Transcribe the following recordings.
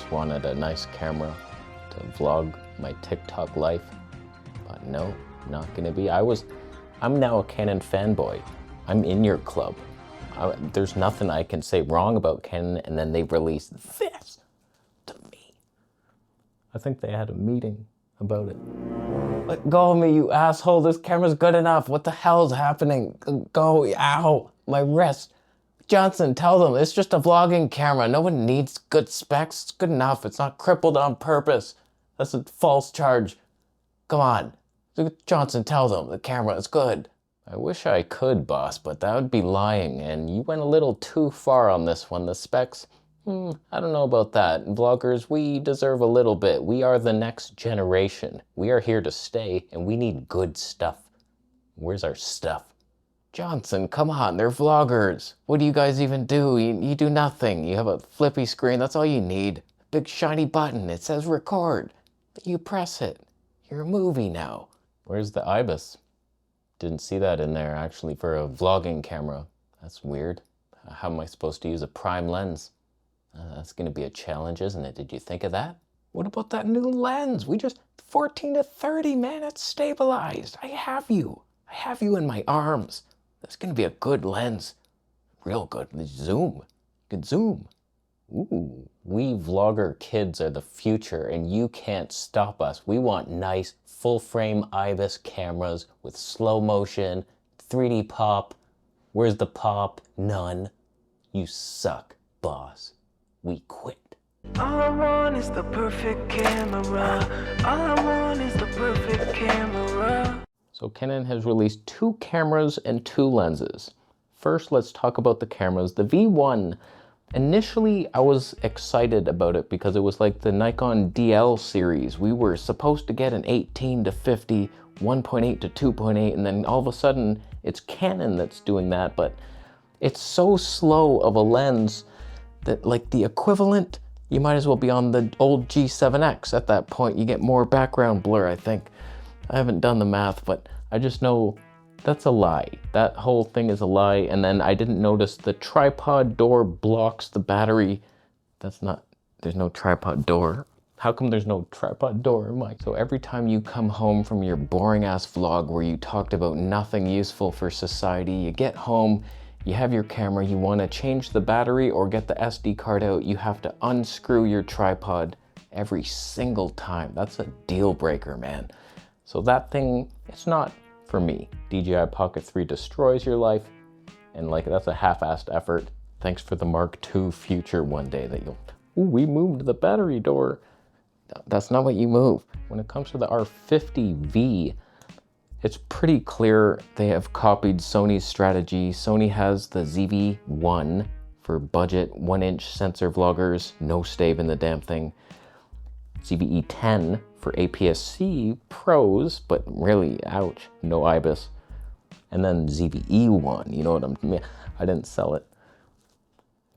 just wanted a nice camera to vlog my TikTok life, but no, not gonna be. I'm now a Canon fanboy. I'm in your club. There's nothing I can say wrong about Canon, and then they released this to me. I think they had a meeting about it. Let go of me, you asshole. This camera's good enough. What the hell is happening? Go, ow, my wrist. Johnson, tell them it's just a vlogging camera. No one needs good specs. It's good enough. It's not crippled on purpose. That's a false charge. Come on. Johnson, tell them the camera is good. I wish I could, boss, but that would be lying, and you went a little too far on this one. The specs, I don't know about that. Vloggers, we deserve a little bit. We are the next generation. We are here to stay, and we need good stuff. Where's our stuff? Johnson, come on, they're vloggers. What do you guys even do? You do nothing. You have a flippy screen, that's all you need. A big shiny button, it says record. You press it. You're a movie now. Where's the IBIS? Didn't see that in there, actually, for a vlogging camera. That's weird. How am I supposed to use a prime lens? That's gonna be a challenge, isn't it? Did you think of that? What about that new lens? 14 to 30, man, it's stabilized. I have you in my arms. That's gonna be a good lens. Real good. Zoom. You can zoom. Ooh, we vlogger kids are the future, and you can't stop us. We want nice, full-frame IBIS cameras with slow motion, 3D pop. Where's the pop? None. You suck, boss. We quit. All I want is the perfect camera. All I want is the perfect camera. So Canon has released 2 cameras and 2 lenses. First, let's talk about the cameras. The V1. Initially, I was excited about it because it was like the Nikon DL series. We were supposed to get an 18 to 50, 1.8 to 2.8, and then all of a sudden, it's Canon that's doing that, but it's so slow of a lens that, like, the equivalent, you might as well be on the old G7X at that point. You get more background blur, I think. I haven't done the math, but I just know that's a lie. That whole thing is a lie. And then I didn't notice the tripod door blocks the battery. There's no tripod door. How come there's no tripod door, Mike? So every time you come home from your boring ass vlog where you talked about nothing useful for society, you get home, you have your camera, you want to change the battery or get the SD card out, you have to unscrew your tripod every single time. That's a deal breaker, man. So that thing, it's not for me. DJI Pocket 3 destroys your life, and like that's a half-assed effort. Thanks for the Mark II future one day that you'll, we moved the battery door. That's not what you move. When it comes to the R50V, it's pretty clear they have copied Sony's strategy. Sony has the ZV1 for budget 1-inch sensor vloggers, no stave in the damn thing. ZVE10 for APS-C pros, but really, ouch, no IBIS. And then ZVE1, you know what I mean? I didn't sell it.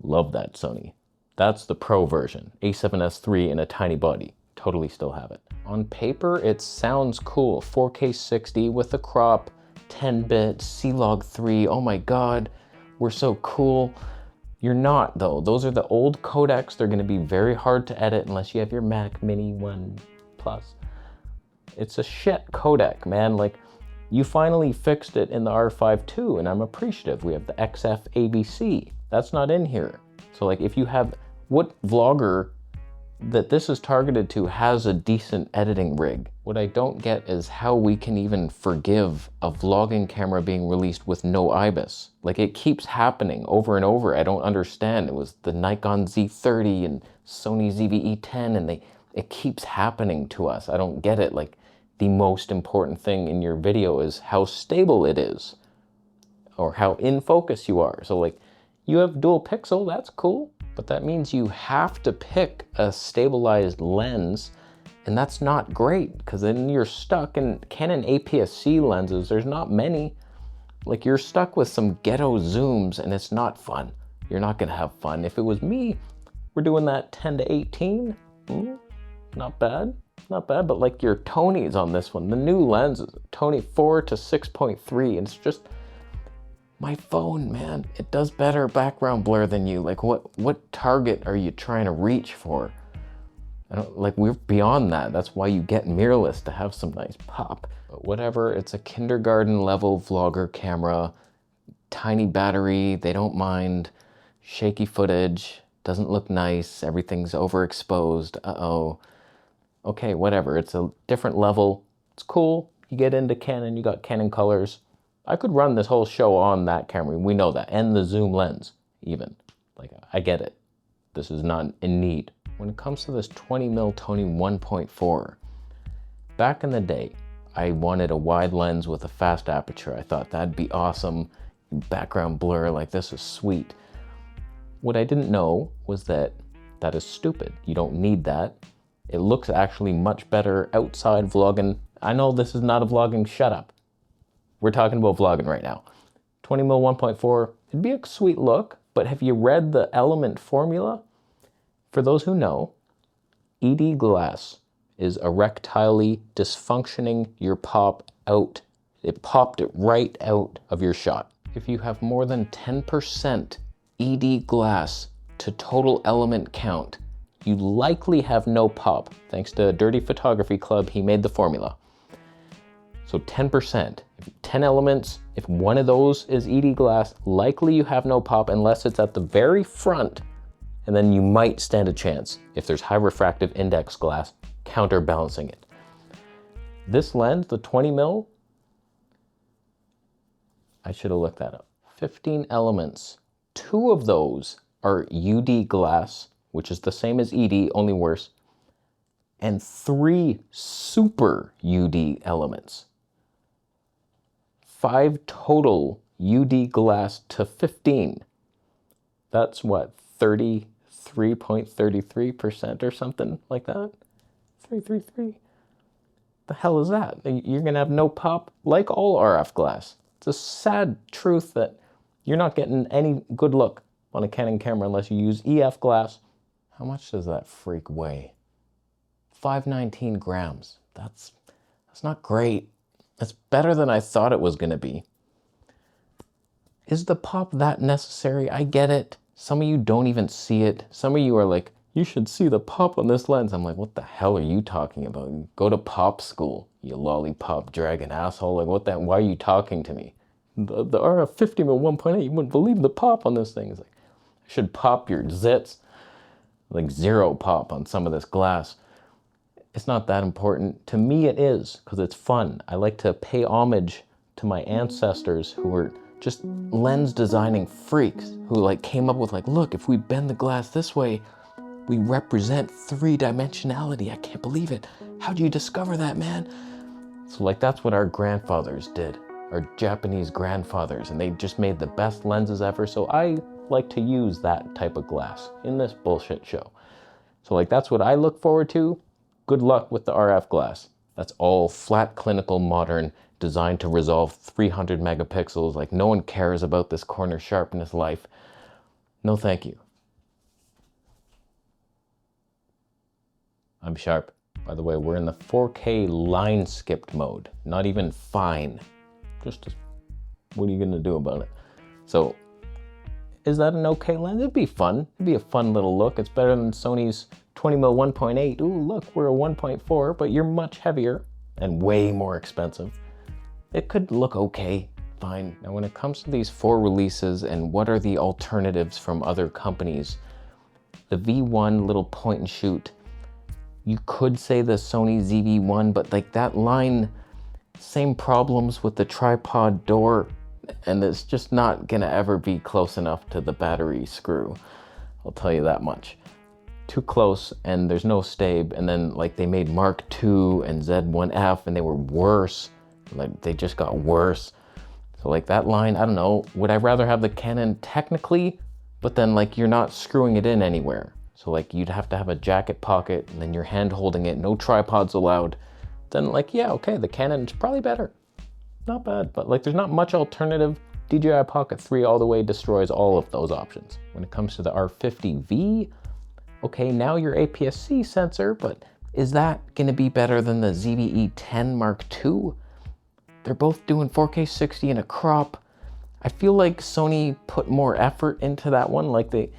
Love that, Sony. That's the pro version. A7S III in a tiny body. Totally still have it. On paper, it sounds cool. 4K 60 with a crop, 10-bit, C-Log 3. Oh my God, we're so cool. You're not, though. Those are the old codecs. They're gonna be very hard to edit unless you have your Mac Mini 1 Plus. It's a shit codec, man. Like, you finally fixed it in the R5 II, and I'm appreciative. We have the XF ABC. That's not in here. So like, if you have, what vlogger that this is targeted to has a decent editing rig? What I don't get is how we can even forgive a vlogging camera being released with no IBIS. Like, it keeps happening over and over. I don't understand. It was the Nikon Z30 and Sony ZVE10, and it keeps happening to us. I don't get it. Like, the most important thing in your video is how stable it is, or how in focus you are. So like, you have dual pixel, that's cool, but that means you have to pick a stabilized lens, and that's not great, because then you're stuck in Canon APS-C lenses. There's not many. Like, you're stuck with some ghetto zooms, and it's not fun. You're not gonna have fun. If it was me, we're doing that 10 to 18. Not bad, not bad, but like your Tony's on this one. The new lenses, Tony 4 to 6.3, and it's just, my phone, man, it does better background blur than you. Like, what target are you trying to reach for? Like, we're beyond that. That's why you get mirrorless, to have some nice pop. But whatever, it's a kindergarten level vlogger camera, tiny battery, they don't mind, shaky footage, doesn't look nice, everything's overexposed, uh-oh. Okay, whatever, it's a different level, it's cool, you get into Canon, you got Canon colors. I could run this whole show on that camera, we know that, and the zoom lens, even. Like, I get it. This is not in need. When it comes to this 20mm Sony 1.4, back in the day, I wanted a wide lens with a fast aperture. I thought that'd be awesome. Background blur, like, this is sweet. What I didn't know was that that is stupid. You don't need that. It looks actually much better outside vlogging. I know this is not a vlogging, shut up. We're talking about vlogging right now. 20mm 1.4, it'd be a sweet look, but have you read the element formula? For those who know, ED glass is erectilely dysfunctioning your pop out. It popped it right out of your shot. If you have more than 10% ED glass to total element count, you likely have no pop. Thanks to Dirty Photography Club, he made the formula. So 10%, 10 elements, if one of those is ED glass, likely you have no pop unless it's at the very front, and then you might stand a chance if there's high refractive index glass counterbalancing it. This lens, the 20mm, I should have looked that up. 15 elements. 2 of those are UD glass, which is the same as ED, only worse, and 3 super UD elements. 5 total UD glass to 15. That's what, 33.33% or something like that? 333. The hell is that? You're gonna have no pop like all RF glass. It's a sad truth that you're not getting any good look on a Canon camera unless you use EF glass. How much does that freak weigh? 519 grams. That's not great. That's better than I thought it was gonna be. Is the pop that necessary? I get it. Some of you don't even see it. Some of you are like, you should see the pop on this lens. I'm like, what the hell are you talking about? Go to pop school, you lollipop dragon asshole. Like, what the, why are you talking to me? The RF50 1.8, you wouldn't believe the pop on this thing. It's like, I should pop your zits. Like 0 pop on some of this glass. It's not that important. To me it is, because it's fun. I like to pay homage to my ancestors who were just lens designing freaks, who like came up with like, look, if we bend the glass this way, we represent 3-dimensionality. I can't believe it. How do you discover that, man? So like, that's what our grandfathers did, our Japanese grandfathers, and they just made the best lenses ever. So I like to use that type of glass in this bullshit show. So like, that's what I look forward to. Good luck with the RF glass. That's all flat, clinical, modern, designed to resolve 300 megapixels. Like, no one cares about this corner sharpness life. No, thank you. I'm sharp. By the way, we're in the 4K line skipped mode. Not even fine. Just, what are you gonna do about it? So, is that an okay lens? It'd be fun. It'd be a fun little look. It's better than Sony's 20mm 1.8. Ooh, look, we're a 1.4, but you're much heavier and way more expensive. It could look okay, fine. Now, when it comes to these 4 releases and what are the alternatives from other companies, the V1 little point and shoot, you could say the Sony ZV1, but like that line, same problems with the tripod door, and it's just not gonna ever be close enough to the battery screw. I'll tell you that much. Too close, and there's no stabe, and then like they made Mark II and Z1F, and they were worse. Like, they just got worse. So like that line, I don't know, would I rather have the Canon technically, but then like you're not screwing it in anywhere. So like you'd have to have a jacket pocket, and then you're hand holding it, no tripods allowed. Then like, yeah, okay, the Canon's probably better. Not bad, but like there's not much alternative. DJI Pocket 3 all the way destroys all of those options. When it comes to the R50V, okay, now your APS-C sensor, but is that gonna be better than the ZVE10 Mark II? They're both doing 4K 60 in a crop. I feel like Sony put more effort into that one. Like they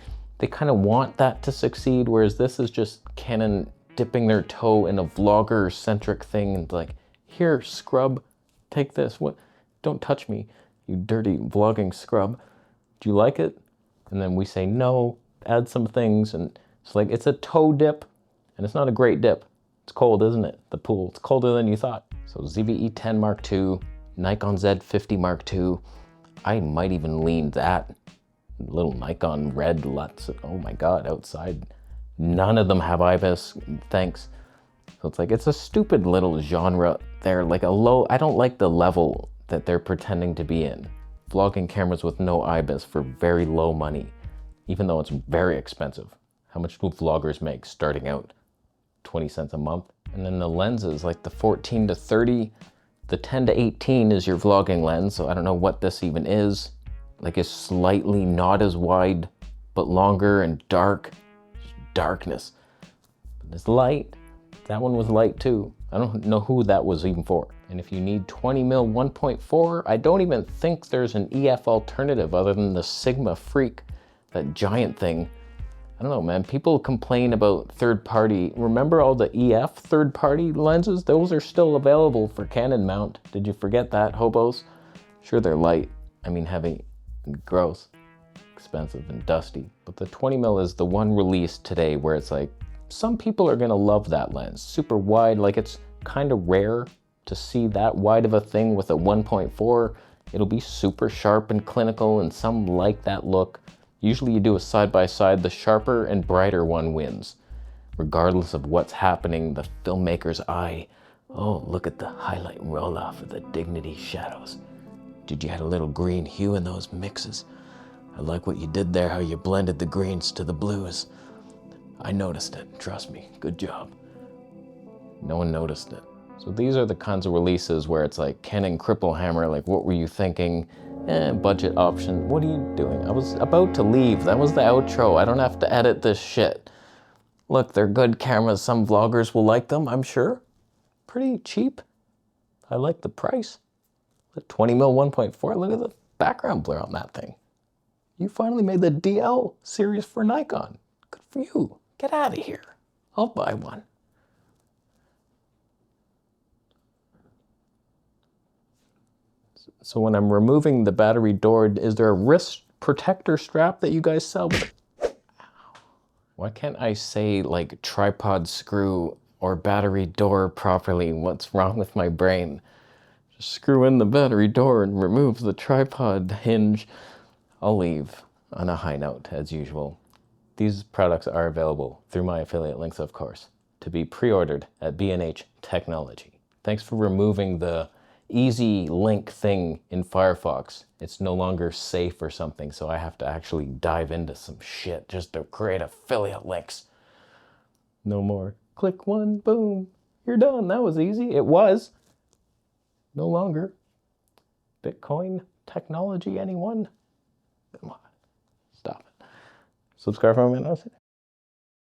kind of want that to succeed, whereas this is just Canon dipping their toe in a vlogger-centric thing and like, here, scrub, take this. What? Don't touch me, you dirty vlogging scrub. Do you like it? And then we say no, add some things, and it's like, it's a toe dip, and it's not a great dip. It's cold, isn't it? The pool, it's colder than you thought. So ZVE10 Mark II, Nikon Z50 Mark II. I might even lean that. Little Nikon red LUTs, oh my God, outside. None of them have IBIS, thanks. So it's like, it's a stupid little genre. They're like a low, I don't like the level that they're pretending to be in. Vlogging cameras with no IBIS for very low money, even though it's very expensive. How much do vloggers make starting out? 20 cents a month? And then the lenses, like the 14 to 30, the 10 to 18 is your vlogging lens, so I don't know what this even is. Like it's slightly not as wide, but longer and dark. Just darkness. But it's light. That one was light too. I don't know who that was even for. And if you need 20mm 1.4, I don't even think there's an EF alternative other than the Sigma Freak, that giant thing. I don't know, man. People complain about third-party. Remember all the EF third-party lenses? Those are still available for Canon mount. Did you forget that, hobos? Sure, they're light. I mean, heavy and gross, expensive and dusty. But the 20mm is the one released today where it's like, some people are gonna love that lens. Super wide, like it's kind of rare to see that wide of a thing with a 1.4. It'll be super sharp and clinical, and some like that look. Usually you do a side-by-side, the sharper and brighter one wins. Regardless of what's happening, the filmmaker's eye. Oh, look at the highlight roll-off of the Dignity shadows. Did you add a little green hue in those mixes? I like what you did there, how you blended the greens to the blues. I noticed it, trust me, good job. No one noticed it. So these are the kinds of releases where it's like Canon cripple hammer, like what were you thinking? Budget option, what are you doing? I was about to leave, that was the outro, I don't have to edit this shit. Look, they're good cameras, some vloggers will like them, I'm sure. Pretty cheap. I like the price. The 20mm 1.4, look at the background blur on that thing. You finally made the DL series for Nikon. Good for you. Get out of here. I'll buy one. So when I'm removing the battery door, is there a wrist protector strap that you guys sell? Why can't I say like tripod screw or battery door properly? What's wrong with my brain? Just screw in the battery door and remove the tripod hinge. I'll leave on a high note, as usual. These products are available through my affiliate links, of course, to be pre-ordered at B&H Technology. Thanks for removing the easy link thing in Firefox. It's no longer safe or something, so I have to actually dive into some shit just to create affiliate links. No more. Click one, boom, you're done. That was easy. It was. No longer. Bitcoin technology, anyone? Come on. Stop it. Subscribe for more.